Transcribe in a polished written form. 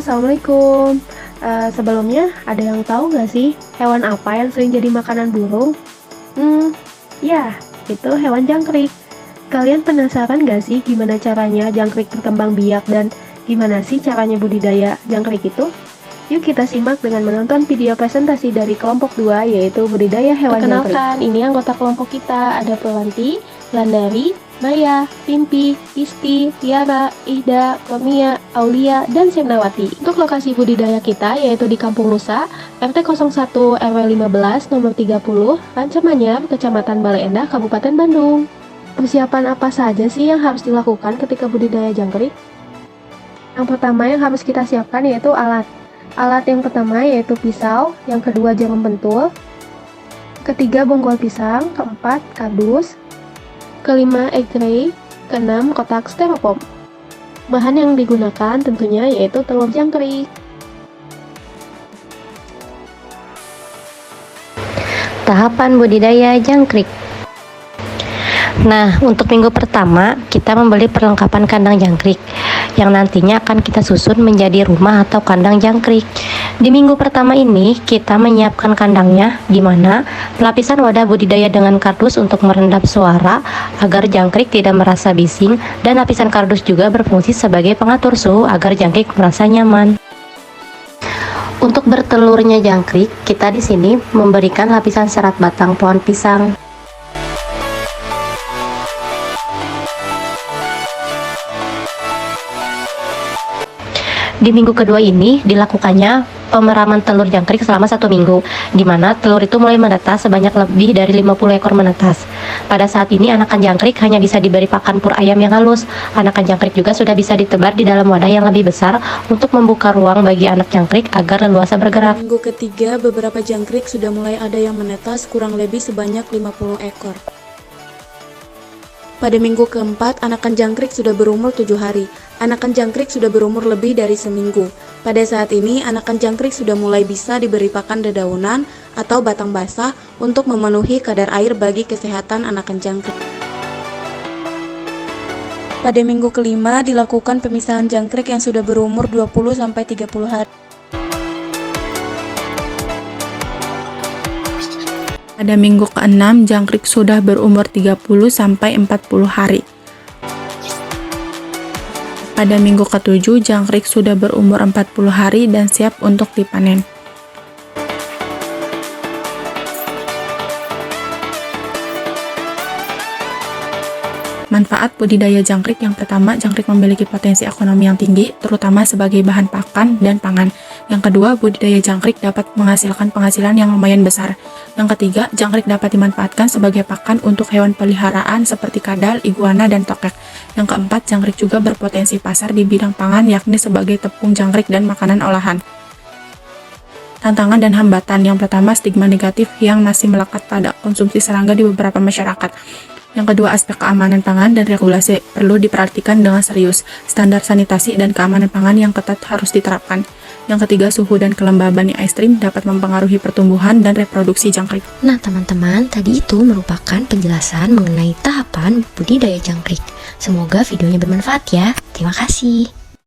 Assalamualaikum. Sebelumnya, ada yang tahu nggak sih hewan apa yang sering jadi makanan burung? Ya, itu hewan jangkrik. Kalian penasaran nggak sih gimana caranya jangkrik berkembang biak dan gimana sih caranya budidaya jangkrik itu? Yuk kita simak dengan menonton video presentasi dari kelompok 2 yaitu budidaya hewan jangkrik. Perkenalkan, ini anggota kelompok kita. Ada Pelanti, Landari, Maya, Pimpi, Isti, Tiara, Ida, Lemia, Aulia, dan Sirnawati. Untuk lokasi budidaya kita yaitu di Kampung Nusa, RT 01 RW 15 nomor 30, Rancamanyar, Kecamatan Bale Endah, Kabupaten Bandung. Persiapan apa saja sih yang harus dilakukan ketika budidaya jangkrik? Yang pertama yang harus kita siapkan yaitu alat. Alat yang pertama yaitu pisau, yang kedua jarum pentul, ketiga bonggol pisang, keempat kardus, kelima egg tray, keenam kotak styrofoam. Bahan yang digunakan tentunya yaitu telur jangkrik. Tahapan budidaya jangkrik. Nah, untuk minggu pertama kita membeli perlengkapan kandang jangkrik yang nantinya akan kita susun menjadi rumah atau kandang jangkrik. Di minggu pertama ini kita menyiapkan kandangnya, di mana pelapisan wadah budidaya dengan kardus untuk merendam suara agar jangkrik tidak merasa bising, dan lapisan kardus juga berfungsi sebagai pengatur suhu agar jangkrik merasa nyaman. Untuk bertelurnya jangkrik, kita di sini memberikan lapisan serat batang pohon pisang. Di minggu kedua ini dilakukannya pemeraman telur jangkrik selama 1 minggu, di mana telur itu mulai menetas sebanyak lebih dari 50 ekor menetas. Pada saat ini anakan jangkrik hanya bisa diberi pakan pur ayam yang halus. Anakan jangkrik juga sudah bisa ditebar di dalam wadah yang lebih besar untuk membuka ruang bagi anak jangkrik agar leluasa bergerak. Minggu ketiga, beberapa jangkrik sudah mulai ada yang menetas kurang lebih sebanyak 50 ekor. Pada minggu keempat, anakan jangkrik sudah berumur 7 hari. Anakan jangkrik sudah berumur lebih dari seminggu. Pada saat ini, anakan jangkrik sudah mulai bisa diberi pakan dedaunan atau batang basah untuk memenuhi kadar air bagi kesehatan anakan jangkrik. Pada minggu kelima, dilakukan pemisahan jangkrik yang sudah berumur 20-30 hari. Pada minggu ke-6, jangkrik sudah berumur 30-40 hari. Pada minggu ke-7, jangkrik sudah berumur 40 hari dan siap untuk dipanen. Manfaat budidaya jangkrik. Yang pertama, jangkrik memiliki potensi ekonomi yang tinggi, terutama sebagai bahan pakan dan pangan. Yang kedua, budidaya jangkrik dapat menghasilkan penghasilan yang lumayan besar. Yang ketiga, jangkrik dapat dimanfaatkan sebagai pakan untuk hewan peliharaan seperti kadal, iguana, dan tokek. Yang keempat, jangkrik juga berpotensi pasar di bidang pangan, yakni sebagai tepung jangkrik dan makanan olahan. Tantangan dan hambatan. Yang pertama, stigma negatif yang masih melekat pada konsumsi serangga di beberapa masyarakat. Yang kedua, aspek keamanan pangan dan regulasi perlu diperhatikan dengan serius. Standar sanitasi dan keamanan pangan yang ketat harus diterapkan. Yang ketiga, suhu dan kelembaban yang ekstrim dapat mempengaruhi pertumbuhan dan reproduksi jangkrik. Nah teman-teman, tadi itu merupakan penjelasan mengenai tahapan budidaya jangkrik. Semoga videonya bermanfaat ya. Terima kasih.